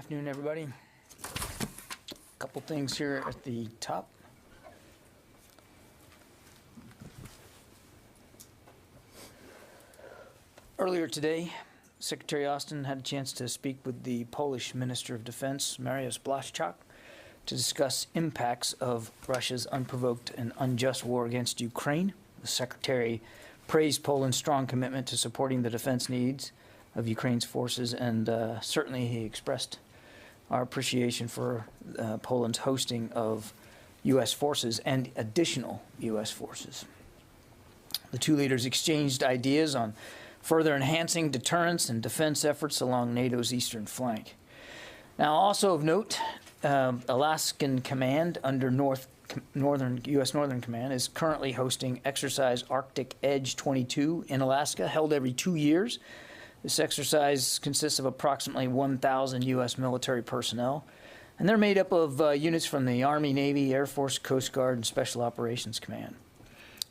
afternoon, everybody. A couple things here at the top. Earlier today, Secretary Austin had a chance to speak with the Polish Minister of Defense, Mariusz Błaszczak, to discuss impacts of Russia's unprovoked and unjust war against Ukraine. The Secretary praised Poland's strong commitment to supporting the defense needs of Ukraine's forces, and certainly he expressed our appreciation for Poland's hosting of U.S. forces and additional U.S. forces. The two leaders exchanged ideas on further enhancing deterrence and defense efforts along NATO's eastern flank. Now, also of note, Alaskan Command under U.S. Northern Command is currently hosting Exercise Arctic Edge 22 in Alaska, held every 2 years. This exercise consists of approximately 1,000 U.S. military personnel, and they're made up of units from the Army, Navy, Air Force, Coast Guard, and Special Operations Command.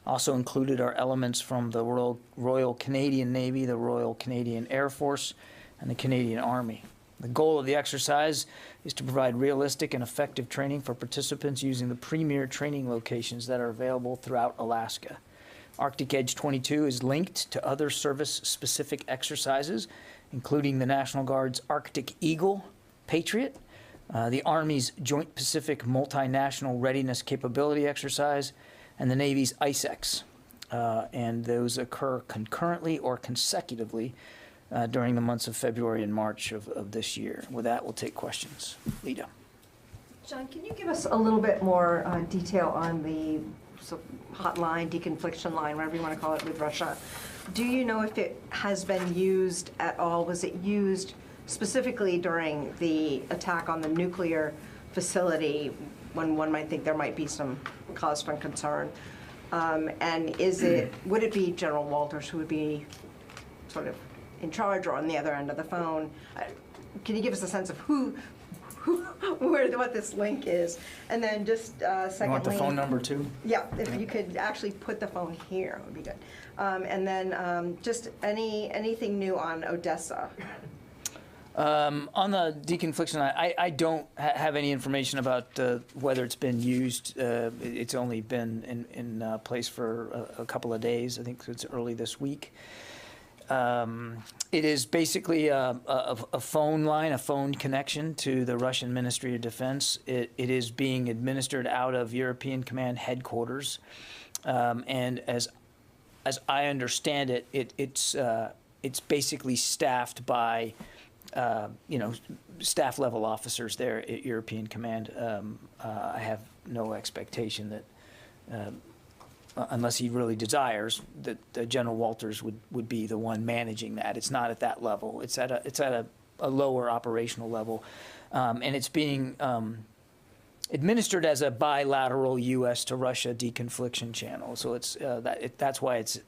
Also included are elements from the Royal Canadian Navy, the Royal Canadian Air Force, and the Canadian Army. The goal of the exercise is to provide realistic and effective training for participants using the premier training locations that are available throughout Alaska. Arctic Edge 22 is linked to other service-specific exercises, including the National Guard's Arctic Eagle Patriot, the Army's Joint Pacific Multinational Readiness Capability Exercise, and the Navy's ICEX. And those occur concurrently or consecutively during the months of February and March of this year. With that, we'll take questions. Lita. John, can you give us a little bit more detail on the hotline, deconfliction line, whatever you want to call it, with Russia? Do you know if it has been used at all? Was it used specifically during the attack on the nuclear facility, when one might think there might be some cause for concern? And would it be General Walters who would be sort of in charge or on the other end of the phone? Can you give us a sense of what this link is? And then just secondly... You want the phone number too? Yeah, if you could actually put the phone here, it would be good. And then just anything new on Odessa? On the deconfliction, I don't have any information about whether it's been used. It's only been in place for a couple of days. I think it's early this week. It is basically a phone line, a phone connection to the Russian Ministry of Defense. It is being administered out of European Command headquarters, and as I understand it, it's basically staffed by staff level officers there at European Command. I have no expectation that. Unless he really desires, that General Walters would be the one managing that. It's not at that level. It's at a lower operational level, and it's being administered as a bilateral U.S. to Russia deconfliction channel. So that's why it's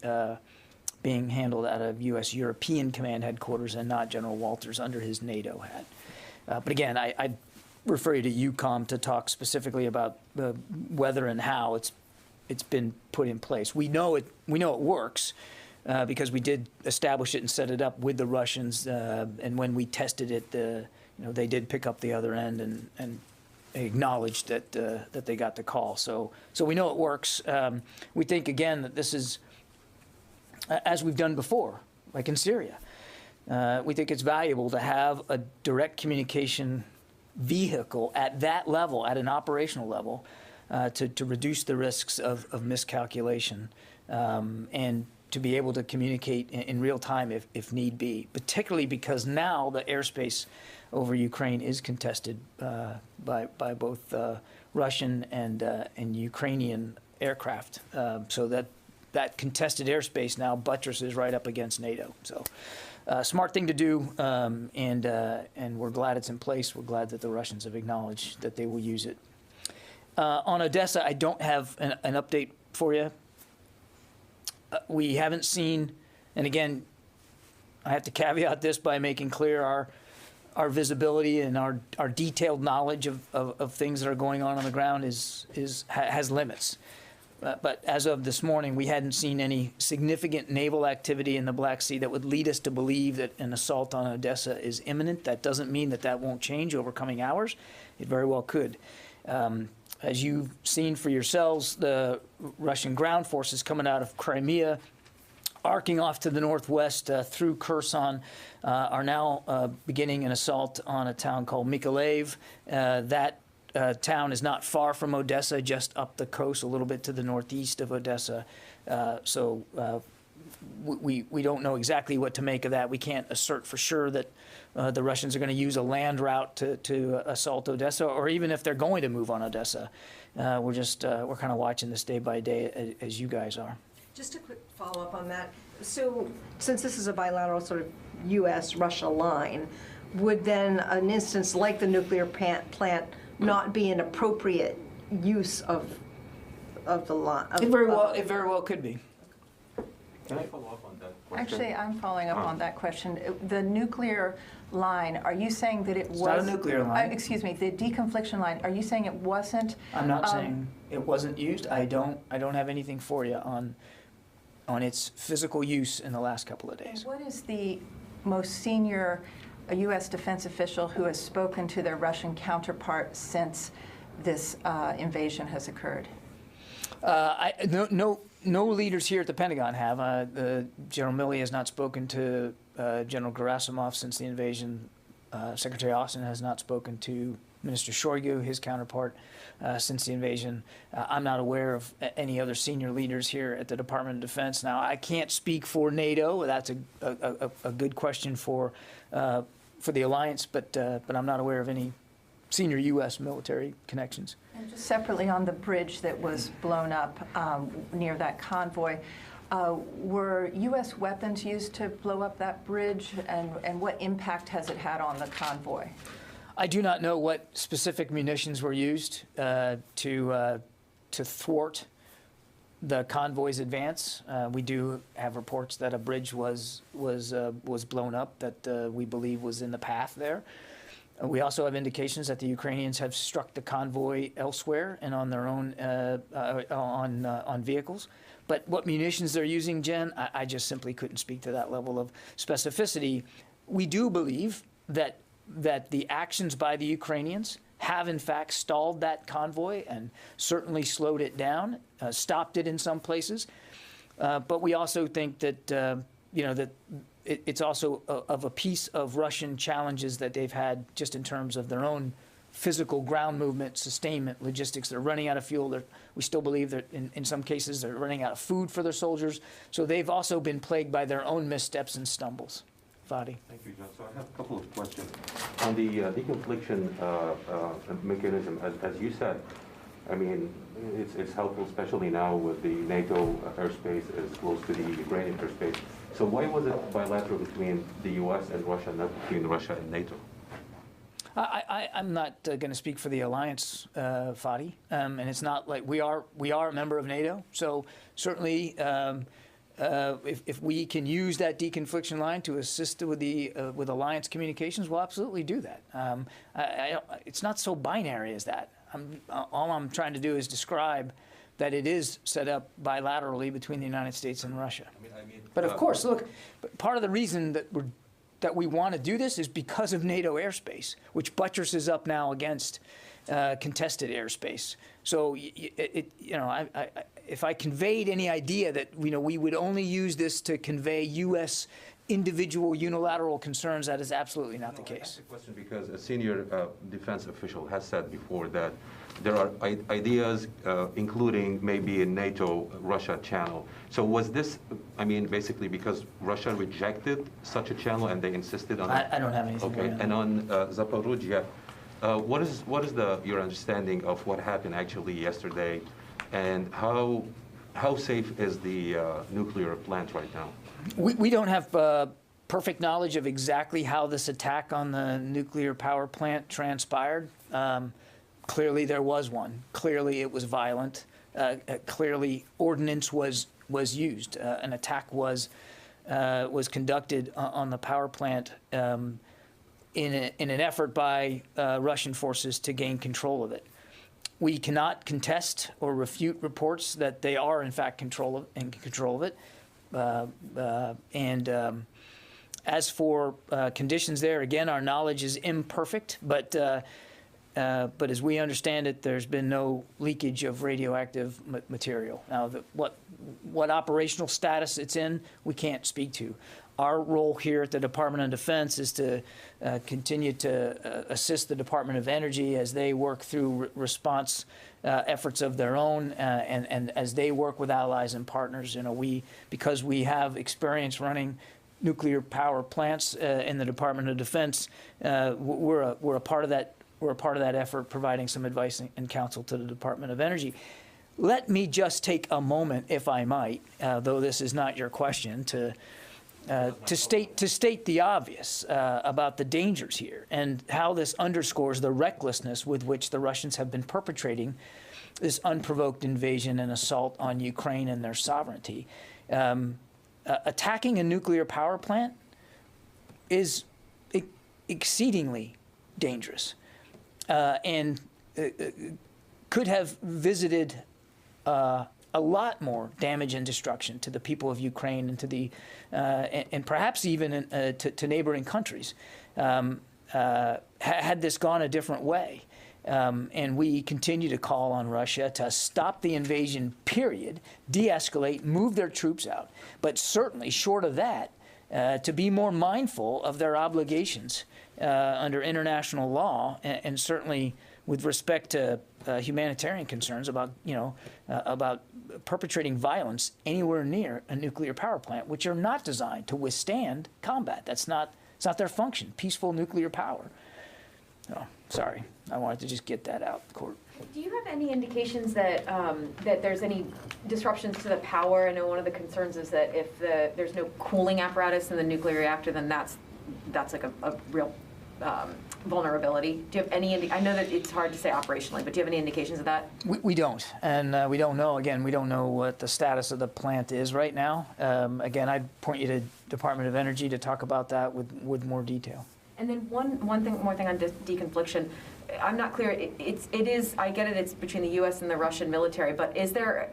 being handled out of U.S. European Command headquarters and not General Walters under his NATO hat. But again, I refer you to EUCOM to talk specifically about whether and how it's been put in place. We know it works because we did establish it and set it up with the Russians, and when we tested it, they did pick up the other end and acknowledged that they got the call. So we know it works. We think again that this is, as we've done before, like in Syria. We think it's valuable to have a direct communication vehicle at that level, at an operational level, to reduce the risks of miscalculation and to be able to communicate in real time if need be, particularly because now the airspace over Ukraine is contested by both Russian and Ukrainian aircraft. So that contested airspace now buttresses right up against NATO. So smart thing to do, and we're glad it's in place. We're glad that the Russians have acknowledged that they will use it. On Odessa, I don't have an update for you. We haven't seen, and again, I have to caveat this by making clear our visibility and our detailed knowledge of things that are going on the ground has limits. But as of this morning, we hadn't seen any significant naval activity in the Black Sea that would lead us to believe that an assault on Odessa is imminent. That doesn't mean that that won't change over coming hours. It very well could. As you've seen for yourselves, the Russian ground forces coming out of Crimea, arcing off to the northwest through Kherson, are now beginning an assault on a town called Mykolaiv. That town is not far from Odessa, just up the coast, a little bit to the northeast of Odessa. So we don't know exactly what to make of that. We can't assert for sure that the Russians are going to use a land route to assault Odessa, or even if they're going to move on Odessa. We're kind of watching this day by day, as you guys are. Just a quick follow-up on that. So since this is a bilateral sort of U.S.-Russia line, would then an instance like the nuclear plant not be an appropriate use of the line? It very well could be. Can I follow up on that question? Actually, I'm following up on that question. The nuclear line, are you saying that it was... It's not a nuclear line. Excuse me, the deconfliction line, are you saying it wasn't... I'm not saying it wasn't used. I don't have anything for you on its physical use in the last couple of days. What is the most senior U.S. defense official who has spoken to their Russian counterpart since this invasion has occurred? No leaders here at the Pentagon have. General Milley has not spoken to General Gerasimov since the invasion. Secretary Austin has not spoken to Minister Shoigu, his counterpart, since the invasion. I'm not aware of any other senior leaders here at the Department of Defense. Now, I can't speak for NATO. That's a good question for the alliance, but I'm not aware of any senior U.S. military connections. And just separately on the bridge that was blown up near that convoy, were U.S. weapons used to blow up that bridge, and what impact has it had on the convoy? I do not know what specific munitions were used to thwart the convoy's advance. We do have reports that a bridge was blown up that we believe was in the path there. We also have indications that the Ukrainians have struck the convoy elsewhere and on their own on vehicles. But what munitions they're using, Jen, I just simply couldn't speak to that level of specificity. We do believe that the actions by the Ukrainians have in fact stalled that convoy and certainly slowed it down, stopped it in some places. But we also think that that it's also of a piece of Russian challenges that they've had just in terms of their own physical ground movement, sustainment, logistics. They're running out of fuel. We still believe that in some cases they're running out of food for their soldiers. So they've also been plagued by their own missteps and stumbles. Fadi. Thank you, John. So I have a couple of questions. On the deconfliction mechanism, as you said, I mean, it's helpful, especially now with the NATO airspace as close to the Ukrainian airspace. So why was it bilateral between the U.S. and Russia, not between Russia and NATO? I'm not going to speak for the alliance, Fadi, and it's not like we are a member of NATO. So certainly, if we can use that deconfliction line to assist with alliance communications, we'll absolutely do that. It's not so binary as that. All I'm trying to do is describe that it is set up bilaterally between the United States and Russia. But of course, look, part of the reason that we want to do this is because of NATO airspace, which buttresses up now against contested airspace. So, if I conveyed any idea that we would only use this to convey U.S. individual unilateral concerns, that is absolutely not the case. I asked the question because a senior defense official has said before that there are ideas, including maybe a NATO-Russia channel. So was this, basically because Russia rejected such a channel and they insisted on it? I don't have anything. Okay, and on Zaporizhzhia, what is your understanding of what happened actually yesterday, and how safe is the nuclear plant right now? We don't have perfect knowledge of exactly how this attack on the nuclear power plant transpired. Clearly there was one. Clearly it was violent. Clearly ordnance was used. An attack was conducted on the power plant in an effort by Russian forces to gain control of it. We cannot contest or refute reports that they are in fact in control of it. As for conditions there, again, our knowledge is imperfect, but as we understand it, there's been no leakage of radioactive material. Now, what operational status it's in, we can't speak to. Our role here at the Department of Defense is to continue to assist the Department of Energy as they work through response efforts of their own, and as they work with allies and partners. You know, because we have experience running nuclear power plants in the Department of Defense, we're a part of that. We're a part of that effort, providing some advice and counsel to the Department of Energy. Let me just take a moment, if I might, though this is not your question, to state the obvious about the dangers here and how this underscores the recklessness with which the Russians have been perpetrating this unprovoked invasion and assault on Ukraine and their sovereignty. Attacking a nuclear power plant is exceedingly dangerous and could have visited a lot more damage and destruction to the people of Ukraine and to the and perhaps even to neighboring countries had this gone a different way. And we continue to call on Russia to stop the invasion, period, de-escalate, move their troops out. But certainly, short of that, to be more mindful of their obligations under international law, and certainly with respect to humanitarian concerns about, about perpetrating violence anywhere near a nuclear power plant, which are not designed to withstand combat. It's not their function. Peaceful nuclear power. Oh, sorry, I wanted to just get that out, Court. Do you have any indications that that there's any disruptions to the power? I know one of the concerns is that if there's no cooling apparatus in the nuclear reactor, then that's like a real vulnerability. Do you have any? I know that it's hard to say operationally, but do you have any indications of that? We don't, and we don't know. Again, we don't know what the status of the plant is right now. Again, I'd point you to Department of Energy to talk about that with more detail. And then one more thing on deconfliction. I'm not clear. It is. I get it. It's between the U.S. and the Russian military. But is there?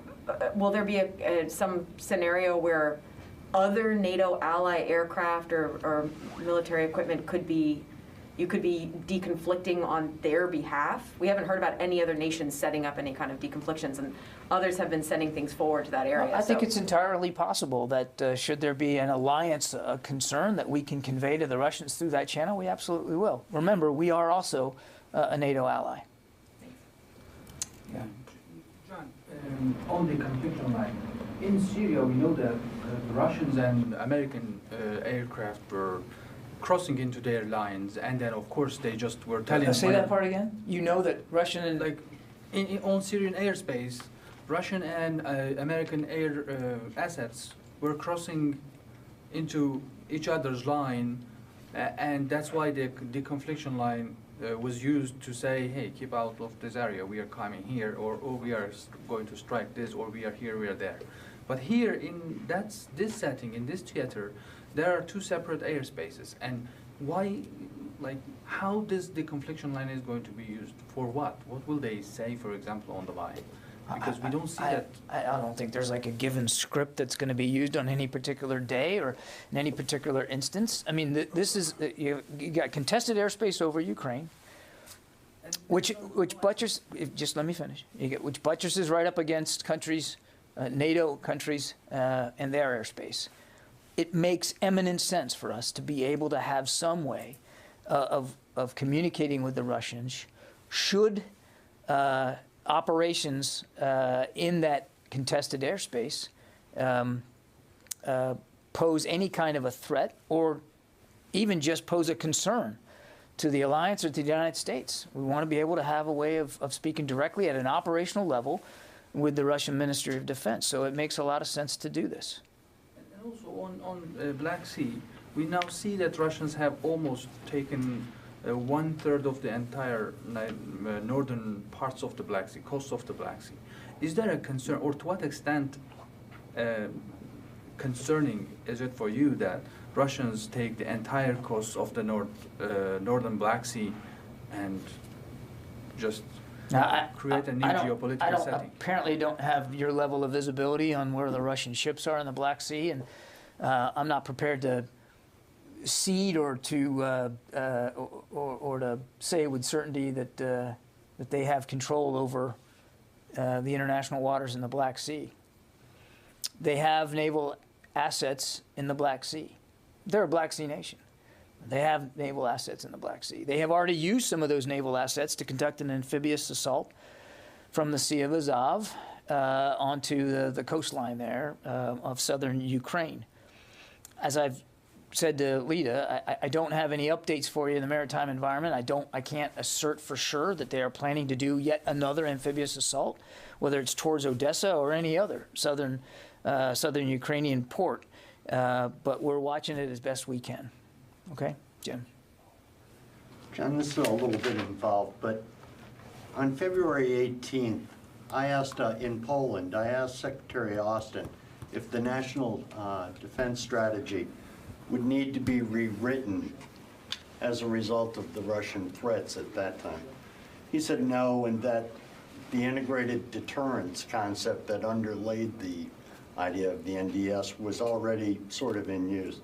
Will there be some scenario where other NATO ally aircraft or military equipment you could be deconflicting on their behalf? We haven't heard about any other nations setting up any kind of deconflictions, and others have been sending things forward to that area. I think it's entirely possible that should there be an alliance concern that we can convey to the Russians through that channel, we absolutely will. Remember, we are also a NATO ally. Yeah. John, on the confliction line, in Syria, we know that Russians and American aircraft were crossing into their lines, and then of course they just were telling. Say that part again. You know that Russian and on Syrian airspace, Russian and American air assets were crossing into each other's line, and that's why the deconfliction line was used to say, hey, keep out of this area. We are coming here, or we are going to strike this, or we are here, we are there. But here in this setting, in this theater, there are two separate airspaces, and why, how this deconfliction line is going to be used for what? What will they say, for example, on the line? Because we don't see that. I don't think there's like a given script that's going to be used on any particular day or in any particular instance. I mean, this is you got contested airspace over Ukraine, which buttresses. Just let me finish. Which buttresses right up against countries, NATO countries, and their airspace. It makes eminent sense for us to be able to have some way of communicating with the Russians should operations in that contested airspace pose any kind of a threat or even just pose a concern to the alliance or to the United States. We want to be able to have a way of speaking directly at an operational level with the Russian Ministry of Defense. So it makes a lot of sense to do this. Also on Black Sea, we now see that Russians have almost taken 1/3 of the entire northern parts of the Black Sea, coast of the Black Sea. Is there a concern, or to what extent concerning is it for you that Russians take the entire coast of the northern Black Sea and just create a new geopolitical setting. Apparently don't have your level of visibility on where the Russian ships are in the Black Sea, and I'm not prepared to cede or to say with certainty that that they have control over the international waters in the Black Sea. They have naval assets in the Black Sea. They're a Black Sea nation. They have naval assets in the Black Sea. They have already used some of those naval assets to conduct an amphibious assault from the Sea of Azov onto the coastline there of southern Ukraine. As I've said to Lita, I don't have any updates for you in the maritime environment. I can't assert for sure that they are planning to do yet another amphibious assault, whether it's towards Odessa or any other southern Ukrainian port. But we're watching it as best we can. Okay, Jim. John, this is a little bit involved, but on February 18th, I asked, in Poland, I asked Secretary Austin if the national defense strategy would need to be rewritten as a result of the Russian threats at that time. He said no, and that the integrated deterrence concept that underlaid the idea of the NDS was already sort of in use.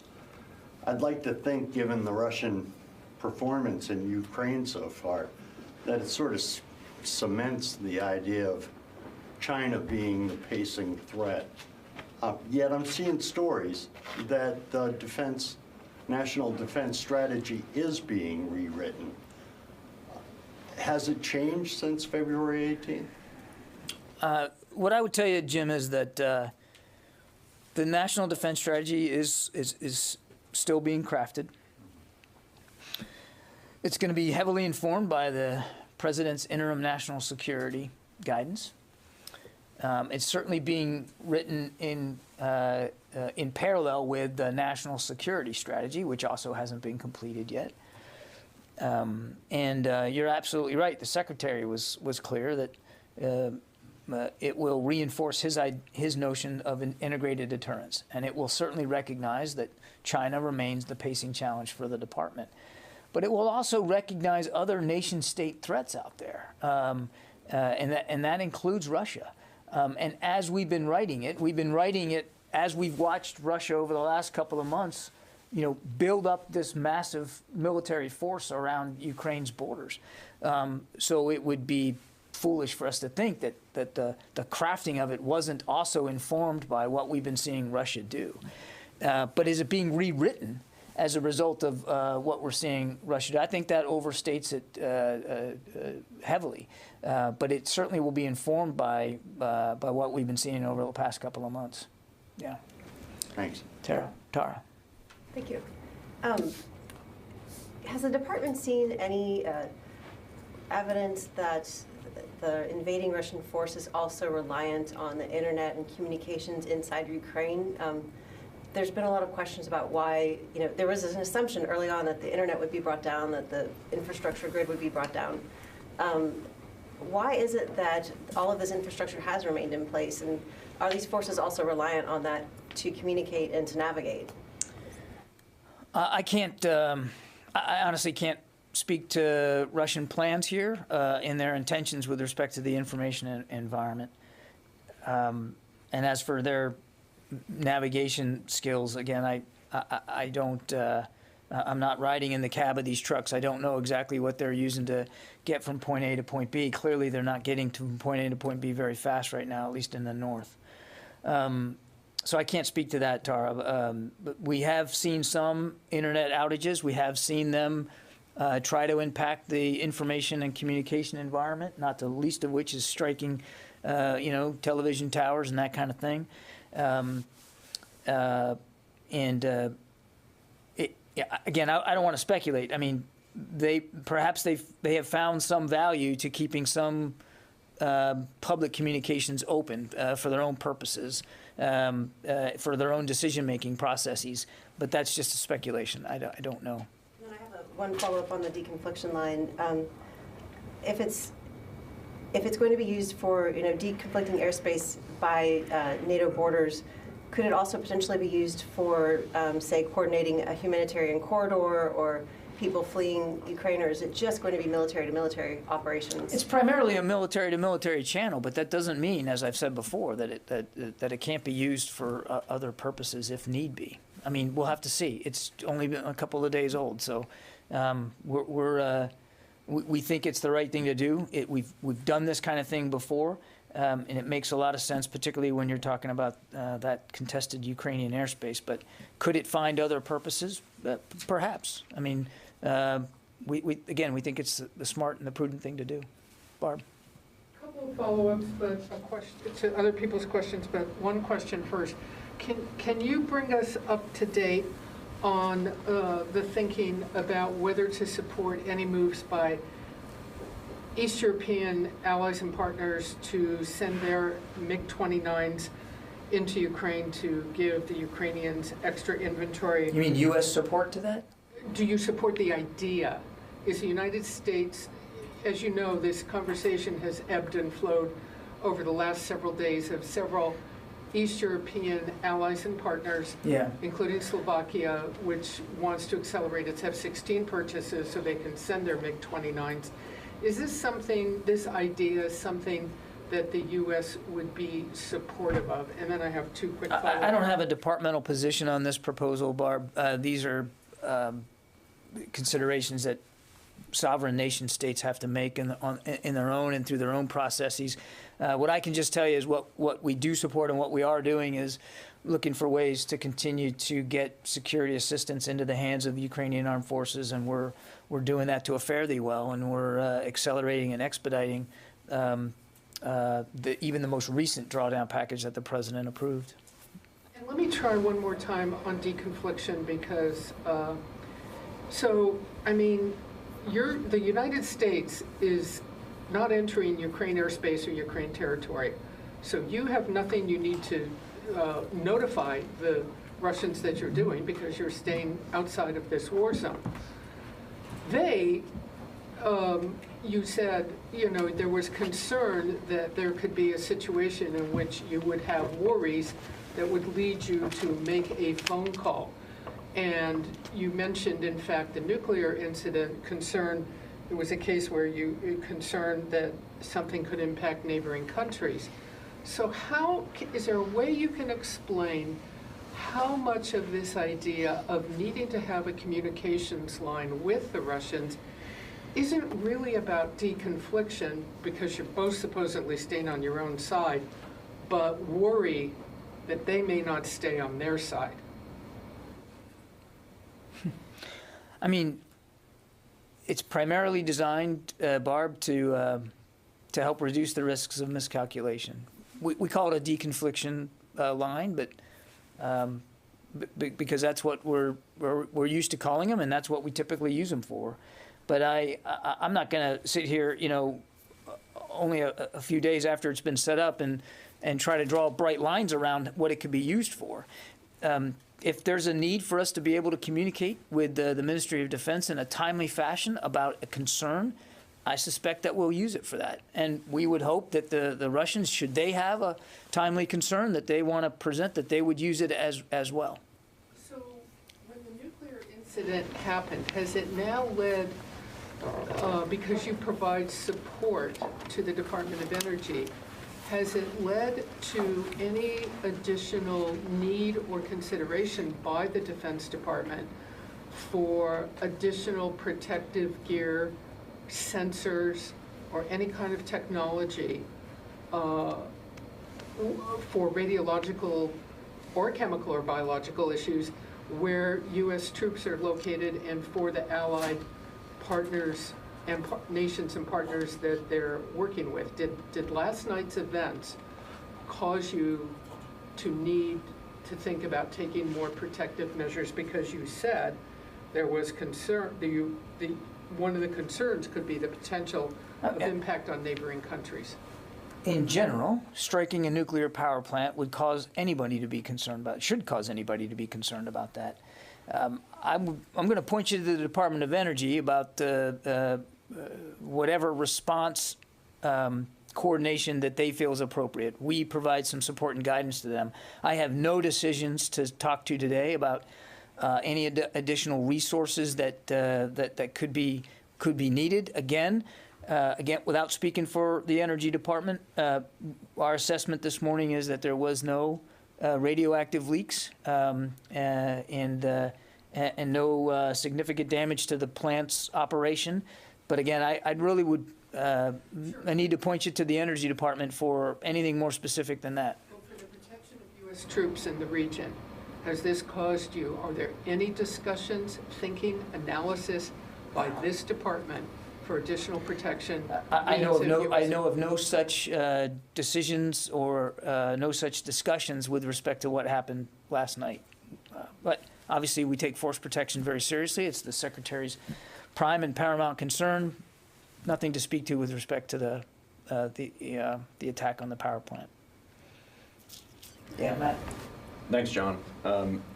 I'd like to think, given the Russian performance in Ukraine so far, that it sort of cements the idea of China being the pacing threat. Yet I'm seeing stories that the national defense strategy is being rewritten. Has it changed since February 18th? What I would tell you, Jim, is that the national defense strategy is still being crafted. It's going to be heavily informed by the President's interim national security guidance. It's certainly being written in parallel with the national security strategy, which also hasn't been completed yet. And you're absolutely right. The Secretary was clear that it will reinforce his notion of an integrated deterrence, and it will certainly recognize that China remains the pacing challenge for the department. But it will also recognize other nation-state threats out there, and that includes Russia. And as we've been writing it as we've watched Russia over the last couple of months, build up this massive military force around Ukraine's borders. So it would be foolish for us to think that the crafting of it wasn't also informed by what we've been seeing Russia do. But is it being rewritten as a result of what we're seeing Russia do? I think that overstates it heavily. But it certainly will be informed by what we've been seeing over the past couple of months. Yeah. Thanks. Tara. Thank you. Has the department seen any evidence that the invading Russian force is also reliant on the internet and communications inside Ukraine? There's been a lot of questions about why, there was an assumption early on that the internet would be brought down, that the infrastructure grid would be brought down. Why is it that all of this infrastructure has remained in place, and are these forces also reliant on that to communicate and to navigate? I can't. I honestly can't speak to Russian plans here and their intentions with respect to the information environment. And as for their navigation skills, again, I don't. I'm not riding in the cab of these trucks. I don't know exactly what they're using to get from point A to point B. Clearly, they're not getting from point A to point B very fast right now, at least in the north. So I can't speak to that, Tara. But we have seen some internet outages. We have seen them try to impact the information and communication environment, not the least of which is striking, television towers and that kind of thing. Again, I don't want to speculate. I mean, they have found some value to keeping some public communications open for their own purposes, for their own decision-making processes. But that's just a speculation. I don't know. And I have one follow-up on the deconfliction line. If it's going to be used for deconflicting airspace by NATO borders, could it also potentially be used for, say, coordinating a humanitarian corridor or people fleeing Ukraine, or is it just going to be military-to-military operations? It's primarily a military-to-military channel, but that doesn't mean, as I've said before, that it can't be used for other purposes if need be. I mean, we'll have to see. It's only been a couple of days old, so we think it's the right thing to do. We've done this kind of thing before, and it makes a lot of sense, particularly when you're talking about that contested Ukrainian airspace. But could it find other purposes? Perhaps. I mean, we think it's the smart and the prudent thing to do. Barb? A couple of follow-ups, but a question to other people's questions, but one question first. Can you bring us up to date on the thinking about whether to support any moves by East European allies and partners to send their MiG-29s into Ukraine to give the Ukrainians extra inventory? You mean U.S. support to that? Do you support the idea? Is the United States, as you know, this conversation has ebbed and flowed over the last several days of several East European allies and partners, including Slovakia, which wants to accelerate its F-16 purchases so they can send their MiG-29s. Is this idea something that the U.S. would be supportive of? And then I have two quick follow-ups. I don't have a departmental position on this proposal, Barb. These are considerations that sovereign nation states have to make in their own and through their own processes. What I can just tell you is what we do support and what we are doing is looking for ways to continue to get security assistance into the hands of the Ukrainian armed forces, and we're doing that to a fairly well, and we're accelerating and expediting even the most recent drawdown package that the president approved. And let me try one more time on deconfliction because, the United States is not entering Ukraine airspace or Ukraine territory. So you have nothing you need to notify the Russians that you're doing because you're staying outside of this war zone. They, you said, there was concern that there could be a situation in which you would have worries that would lead you to make a phone call. And you mentioned, in fact, the nuclear incident concern. It was a case where you concerned that something could impact neighboring countries. So is there a way you can explain how much of this idea of needing to have a communications line with the Russians isn't really about deconfliction, because you're both supposedly staying on your own side, but worry that they may not stay on their side? I mean, it's primarily designed, Barb, to help reduce the risks of miscalculation. We call it a deconfliction line, but because that's what we're used to calling them, and that's what we typically use them for. But I'm not going to sit here, only a few days after it's been set up and try to draw bright lines around what it could be used for. If there's a need for us to be able to communicate with the Ministry of Defense in a timely fashion about a concern, I suspect that we'll use it for that. And we would hope that the Russians, should they have a timely concern that they want to present, that they would use it as well. So when the nuclear incident happened, has it now led, because you provide support to the Department of Energy, has it led to any additional need or consideration by the Defense Department for additional protective gear, sensors, or any kind of technology for radiological or chemical or biological issues where U.S. troops are located, and for the allied partners and nations and partners that they're working with? Did last night's events cause you to need to think about taking more protective measures? Because you said there was concern, one of the concerns could be the potential of impact on neighboring countries. In general, striking a nuclear power plant would cause anybody to be concerned about, should cause anybody to be concerned about that. I'm going to point you to the Department of Energy about whatever response coordination that they feel is appropriate. We provide some support and guidance to them. I have no decisions to talk to today about any additional resources that could be needed. Again, without speaking for the Energy Department, our assessment this morning is that there was no radioactive leaks and no significant damage to the plant's operation. But again, I really would I need to point you to the Energy Department for anything more specific than that. Well, for the protection of U.S. troops in the region, has this caused you, are there any discussions, thinking, analysis by this department for additional protection? I know of no such decisions or no such discussions with respect to what happened last night. But obviously, we take force protection very seriously. It's the Secretary's prime and paramount concern. Nothing to speak to with respect to the attack on the power plant. Yeah, Matt. Thanks, John.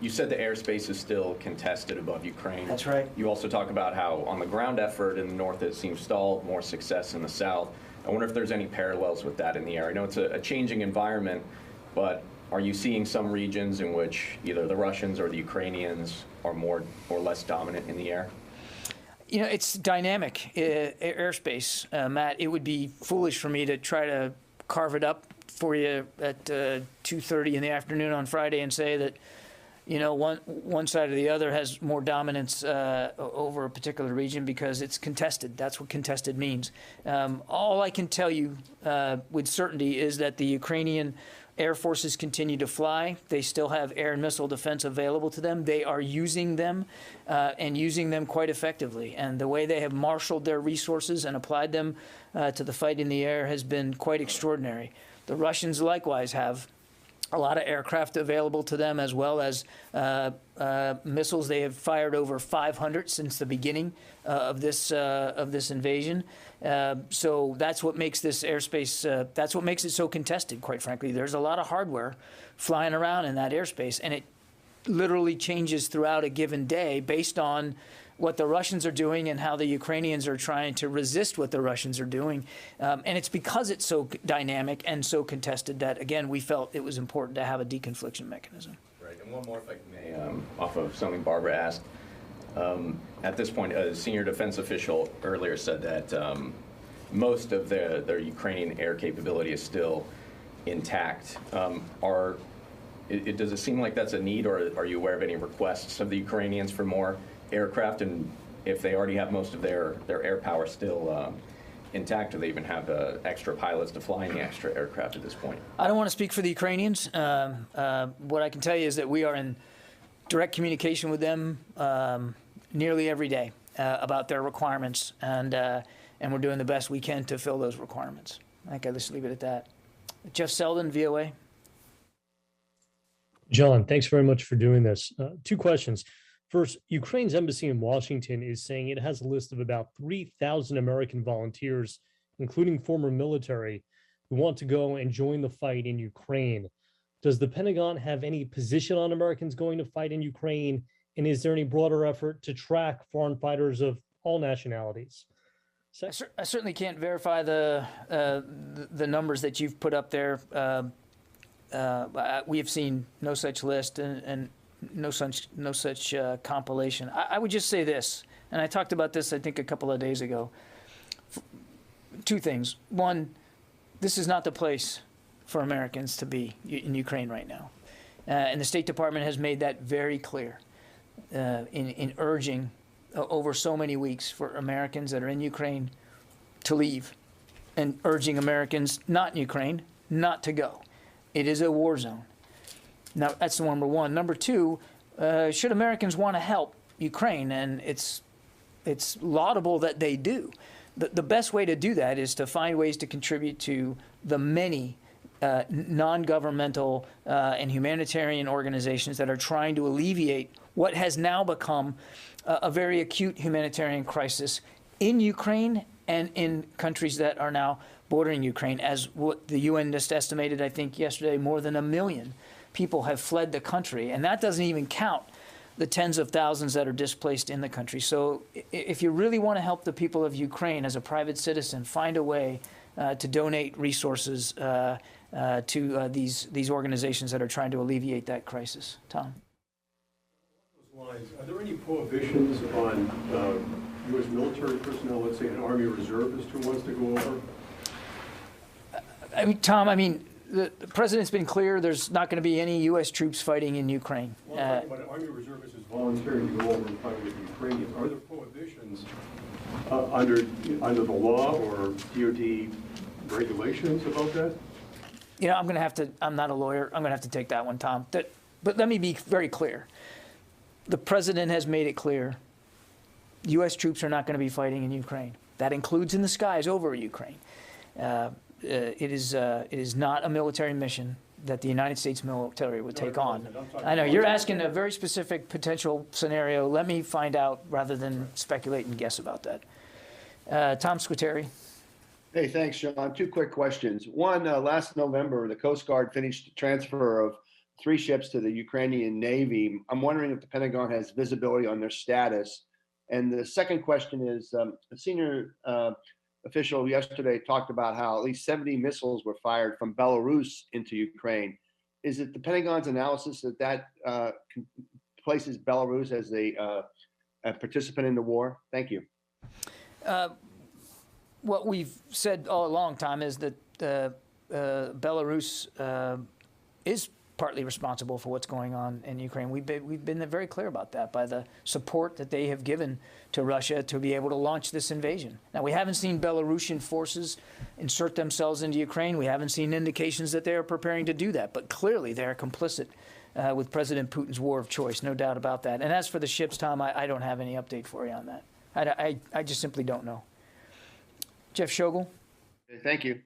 You said the airspace is still contested above Ukraine. That's right. You also talk about how on the ground effort in the north it seems stalled, more success in the south. I wonder if there's any parallels with that in the air. I know it's a changing environment, but are you seeing some regions in which either the Russians or the Ukrainians are more or less dominant in the air? You know, it's dynamic airspace, Matt. It would be foolish for me to try to carve it up for you at 2:30 in the afternoon on Friday and say that, you know, one side or the other has more dominance over a particular region because it's contested. That's what contested means. All I can tell you with certainty is that the Ukrainian Air forces continue to fly. They still have air and missile defense available to them. They are using them and using them quite effectively. And the way they have marshaled their resources and applied them to the fight in the air has been quite extraordinary. The Russians likewise have a lot of aircraft available to them, as well as missiles. They have fired over 500 since the beginning of this invasion. So that's what makes this airspace. That's what makes it so contested. Quite frankly, there's a lot of hardware flying around in that airspace, and it literally changes throughout a given day based on what the Russians are doing and how the Ukrainians are trying to resist what the Russians are doing. And it's because it's so dynamic and so contested that, again, we felt it was important to have a deconfliction mechanism. Right, and one more, if I may, off of something Barbara asked. At this point, a senior defense official earlier said that most of their Ukrainian air capability is still intact. Does it seem like that's a need, or are you aware of any requests of the Ukrainians for more aircraft? And if they already have most of their air power still intact, do they even have extra pilots to fly the extra aircraft at this point? I don't want to speak for the Ukrainians. What I can tell you is that we are in direct communication with them nearly every day about their requirements, and we're doing the best we can to fill those requirements. I think I'll just leave it at that. Jeff Selden, VOA. John, thanks very much for doing this. Two questions. First, Ukraine's embassy in Washington is saying it has a list of about 3,000 American volunteers, including former military, who want to go and join the fight in Ukraine. Does the Pentagon have any position on Americans going to fight in Ukraine? And is there any broader effort to track foreign fighters of all nationalities? I certainly can't verify the numbers that you've put up there. We have seen no such list and no such compilation. I would just say this, and I talked about this, I think, a couple of days ago. Two things. One, this is not the place for Americans to be in Ukraine right now. And the State Department has made that very clear in urging over so many weeks for Americans that are in Ukraine to leave, and urging Americans not in Ukraine not to go. It is a war zone. Now, that's number one. Number two, should Americans want to help Ukraine, and it's laudable that they do, the best way to do that is to find ways to contribute to the many non-governmental and humanitarian organizations that are trying to alleviate what has now become a very acute humanitarian crisis in Ukraine and in countries that are now bordering Ukraine. As what the UN just estimated, I think yesterday, more than 1 million people have fled the country, and that doesn't even count the tens of thousands that are displaced in the country. So if you really want to help the people of Ukraine as a private citizen, find a way to donate resources to these organizations that are trying to alleviate that crisis. Tom? lines, are there any prohibitions on U.S. military personnel, let's say an Army reservist who wants to go over? I mean, Tom, the president's been clear there's not going to be any U.S. troops fighting in Ukraine. Well, I'm talking about an Army reservist is volunteering to go over and fight with the Ukrainians. Are there prohibitions under the law or DoD regulations about that? You know, I'm not a lawyer. I'm going to have to take that one, Tom. But let me be very clear. The president has made it clear U.S. troops are not going to be fighting in Ukraine. That includes in the skies over Ukraine. It is not a military mission that the United States military would take on. I know you're asking a very specific potential scenario. Let me find out rather than speculate and guess about that. Tom Squitieri. Hey, thanks, Sean. Two quick questions. One, last November, the Coast Guard finished the transfer of 3 ships to the Ukrainian Navy. I'm wondering if the Pentagon has visibility on their status. And the second question is, a senior official yesterday talked about how at least 70 missiles were fired from Belarus into Ukraine. Is it the Pentagon's analysis that places Belarus as a participant in the war? Thank you. What we've said all along, Tom, is that Belarus is partly responsible for what's going on in Ukraine. We've been very clear about that by the support that they have given to Russia to be able to launch this invasion. Now, we haven't seen Belarusian forces insert themselves into Ukraine. We haven't seen indications that they are preparing to do that. But clearly, they are complicit with President Putin's war of choice, no doubt about that. And as for the ships, Tom, I don't have any update for you on that. I just simply don't know. Jeff Shogel. Thank you.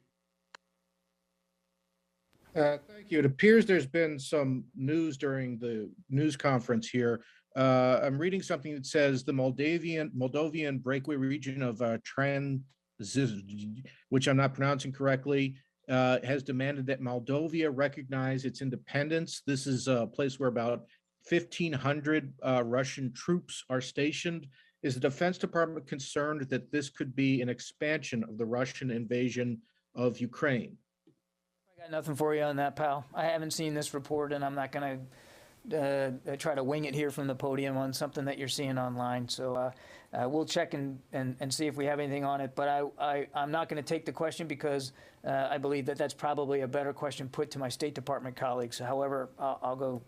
Thank you. It appears there's been some news during the news conference here. I'm reading something that says the Moldovan breakaway region of which I'm not pronouncing correctly, has demanded that Moldova recognize its independence. This is a place where about 1,500 Russian troops are stationed. Is the Defense Department concerned that this could be an expansion of the Russian invasion of Ukraine? I got nothing for you on that, pal. I haven't seen this report, and I'm not going to try to wing it here from the podium on something that you're seeing online. So we'll check and see if we have anything on it. But I'm not going to take the question because I believe that that's probably a better question put to my State Department colleagues. However, I'll go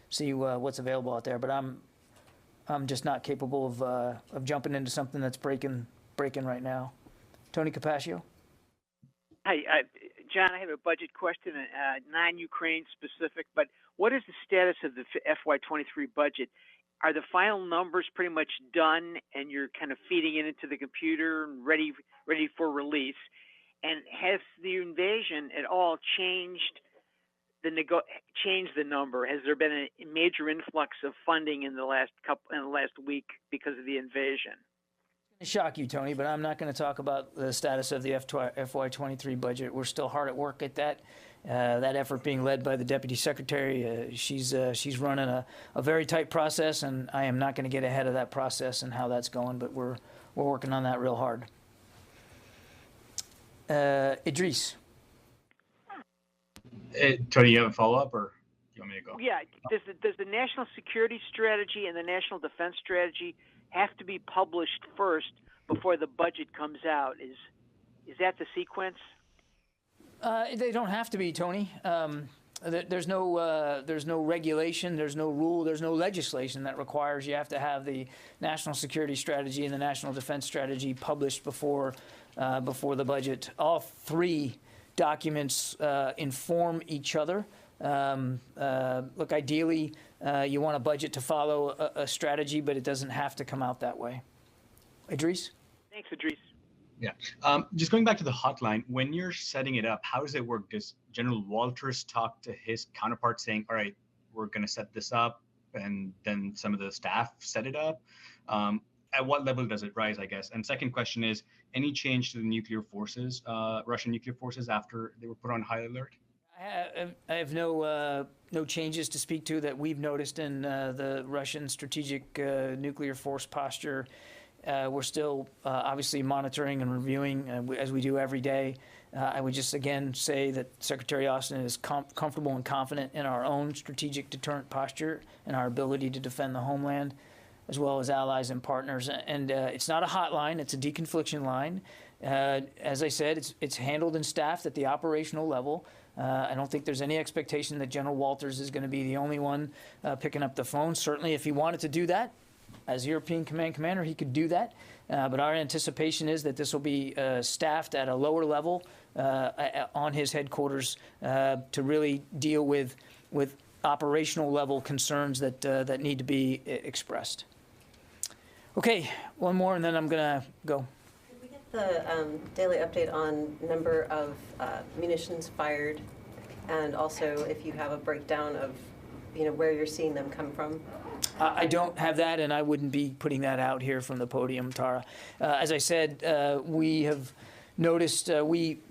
see what's available out there. But I'm just not capable of jumping into something that's breaking right now. Tony Capaccio. Hi, John, I have a budget question, non-Ukraine specific, but what is the status of the FY23 budget? Are the final numbers pretty much done and you're kind of feeding it into the computer and ready for release? And has the invasion at all changed the number? Has there been a major influx of funding in the last week because of the invasion? It's going to shock you, Tony, but I'm not going to talk about the status of the FY23 budget. We're still hard at work at that. That effort being led by the Deputy Secretary. She's running a very tight process, and I am not going to get ahead of that process and how that's going, but we're working on that real hard. Idris. Tony, you have a follow-up, or you want me to go? Yeah. Does the national security strategy and the national defense strategy have to be published first before the budget comes out? Is that the sequence? They don't have to be, Tony. There's no regulation, there's no rule, there's no legislation that requires you have to have the national security strategy and the national defense strategy published before the budget. All 3 documents inform each other. Look, ideally, you want a budget to follow a strategy, but it doesn't have to come out that way. Idris? Thanks, Idris. Yeah. Just going back to the hotline, when you're setting it up, how does it work? Does General Walters talk to his counterpart saying, all right, we're going to set this up, and then some of the staff set it up? At what level does it rise, I guess? And second question is, any change to the nuclear forces, Russian nuclear forces, after they were put on high alert? I have no changes to speak to that we've noticed in the Russian strategic nuclear force posture We're still obviously monitoring and reviewing as we do every day. I would just again say that Secretary Austin is comfortable and confident in our own strategic deterrent posture and our ability to defend the homeland, as well as allies and partners. And it's not a hotline, it's a deconfliction line. As I said, it's handled and staffed at the operational level. I don't think there's any expectation that General Walters is going to be the only one picking up the phone. Certainly, if he wanted to do that, as European Command Commander, he could do that. But our anticipation is that this will be staffed at a lower level on his headquarters to really deal with operational level concerns that need to be expressed. Okay, one more, and then I'm going to go. Could we get the daily update on number of munitions fired, and also if you have a breakdown of where you're seeing them come from? I don't have that, and I wouldn't be putting that out here from the podium, Tara. As I said, we have noticed, we've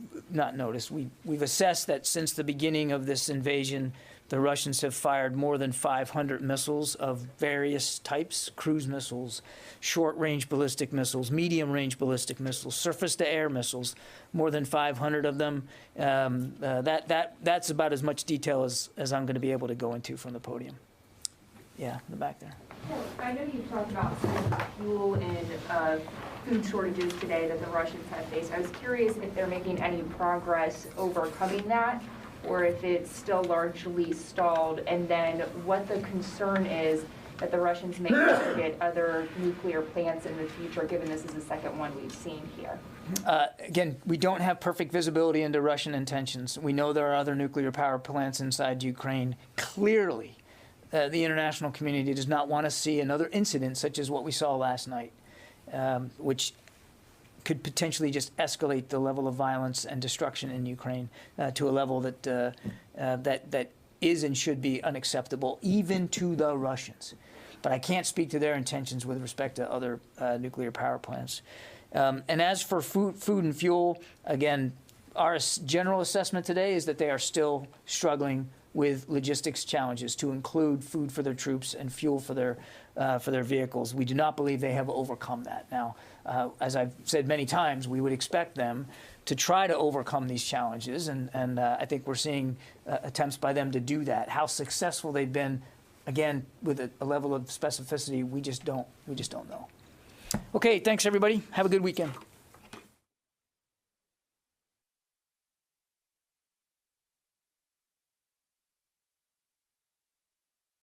assessed that since the beginning of this invasion, the Russians have fired more than 500 missiles of various types: cruise missiles, short-range ballistic missiles, medium-range ballistic missiles, surface-to-air missiles, more than 500 of them. That's about as much detail as I'm going to be able to go into from the podium. Yeah, in the back there. I know you talked about some of the fuel and food shortages today that the Russians have faced. I was curious if they're making any progress overcoming that, or if it's still largely stalled, and then what the concern is that the Russians may target other nuclear plants in the future, given this is the second one we've seen here. Again, we don't have perfect visibility into Russian intentions. We know there are other nuclear power plants inside Ukraine. Clearly, the international community does not want to see another incident such as what we saw last night, which could potentially just escalate the level of violence and destruction in Ukraine to a level that is and should be unacceptable, even to the Russians. But I can't speak to their intentions with respect to other nuclear power plants. And as for food and fuel, again, our general assessment today is that they are still struggling with logistics challenges, to include food for their troops and fuel for their vehicles. We do not believe they have overcome that. Now, as I've said many times, we would expect them to try to overcome these challenges, and I think we're seeing attempts by them to do that. How successful they've been, again, with a level of specificity, we just don't know. Okay, thanks everybody. Have a good weekend.